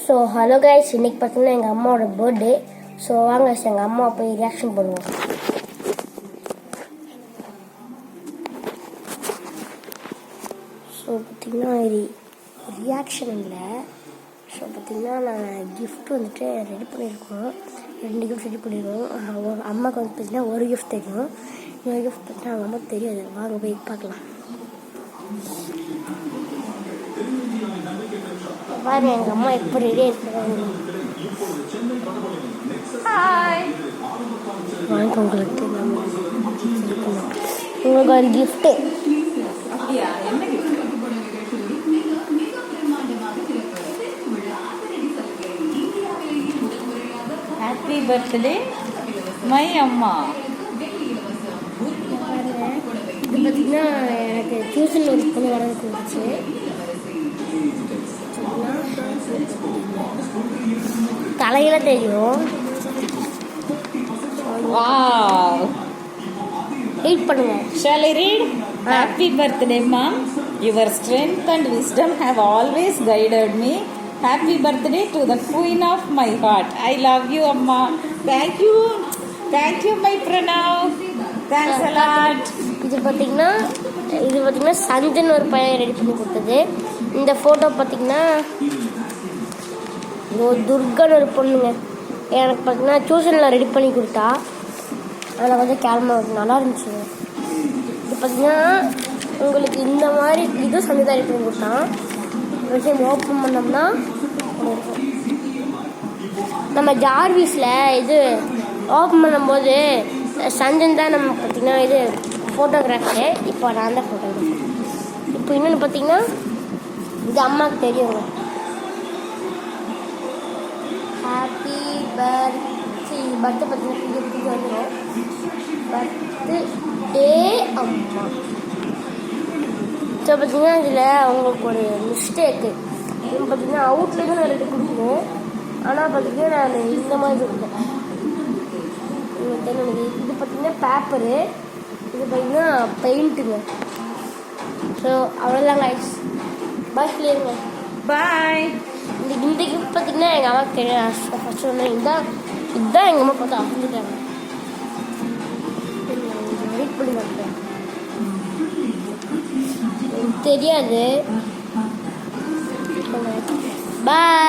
So hello guys, இன்னைக்கு பார்த்தீங்கன்னா எங்கள் அம்மாவோட பர்த்டே. ஸோ வாங்க எங்கள் அம்மா போய் ரியாக்ஷன் பண்ணுவோம். ஸோ பார்த்தீங்கன்னா இது ரியாக்ஷன் இல்லை. ஸோ பார்த்தீங்கன்னா நாங்கள் கிஃப்ட் வந்துட்டு ரெடி பண்ணியிருக்கோம். 2 கிஃப்ட் ரெடி பண்ணியிருக்கோம். அம்மாவுக்கு வந்து பார்த்தீங்கன்னா ஒரு கிஃப்ட் தெரியும், இன்னொரு கிஃப்ட் பார்த்தீங்கன்னா அவங்க அம்மாவுக்கு தெரியாது. வாங்க போய் பார்க்கலாம். பாருங்க எங்கள் அம்மா எப்போ ரெடியாக இருக்கிறாங்க. வாங்க உங்களுக்கு ஒரு கிஃப்ட்டு. ஹாப்பி பர்த்டே மை அம்மா. இது பார்த்தீங்கன்னா எனக்கு டியூஷன் ஒரு பொண்ணு வரதுக்கு இருந்துச்சு. தலையில தெரியும். Wow. ரீட் பண்ணுங்க. Shall I read? Happy birthday mom. Your strength and wisdom have always guided me. Happy birthday to the queen of my heart. I love you amma. Thank you. Thank you my Pranav. Thanks a lot. இது பார்த்தீங்கன்னா சஞ்சன் ஒரு பையன் ready பண்ணி கொடுத்தது. இந்த photo பார்த்தீங்கன்னா துர்கன் ஒரு பொண்ணுங்க எனக்கு பார்த்தீங்கன்னா டியூஷனில் ரெடி பண்ணி கொடுத்தா. அதில் கொஞ்சம் கேமரா நல்லா இருந்துச்சுங்க. இது பார்த்தீங்கன்னா உங்களுக்கு இந்த மாதிரி இதுவும் சஞ்சய் ரெடி பண்ணி கொடுத்தான். விஷயம் ஓப்பன் பண்ணோம்னா நம்ம ஜார்விஸில் இது ஓப்பன் பண்ணும்போது சஞ்சன் தான் நம்ம பார்த்தீங்கன்னா இது ஃபோட்டோகிராஃபரு. இப்போ நான் தான் ஃபோட்டோகிராஃபர். இப்போ இன்னொன்று பார்த்தீங்கன்னா இது அம்மாவுக்கு தெரியுங்க. ஹாப்பி பர்த்டே பார்த்தீங்கன்னா புது வந்துடும். பர்த்டே அம்மா. ஸோ பார்த்தீங்கன்னா இதில் அவங்களுக்கு ஒரு மிஸ்டேக்கு. இது பார்த்தீங்கன்னா அவுட்லேருந்து நான் ரெடி கொடுக்கணும். ஆனால் பார்த்தீங்கன்னா நான் இந்த மாதிரி கொடுத்தேன். இது பார்த்தீங்கன்னா பேப்பரு, இது பார்த்தீங்கன்னா பெயிண்ட்டுங்க. ஸோ அவ்வளோதான் கைஸ். பாய் சொல்லிடுங்க. பாய். இந்த கிஃப்ட் பார்த்தீங்கன்னா எங்கள் அம்மாவுக்கு தெரியும். ஃபஸ்ட்டு ஒன்று இதுதான் எங்கள் அம்மா பார்த்து அசந்துட்டாங்க. வெயிட் பண்ணி பார்த்தேன், எனக்கு தெரியாது. பாய்.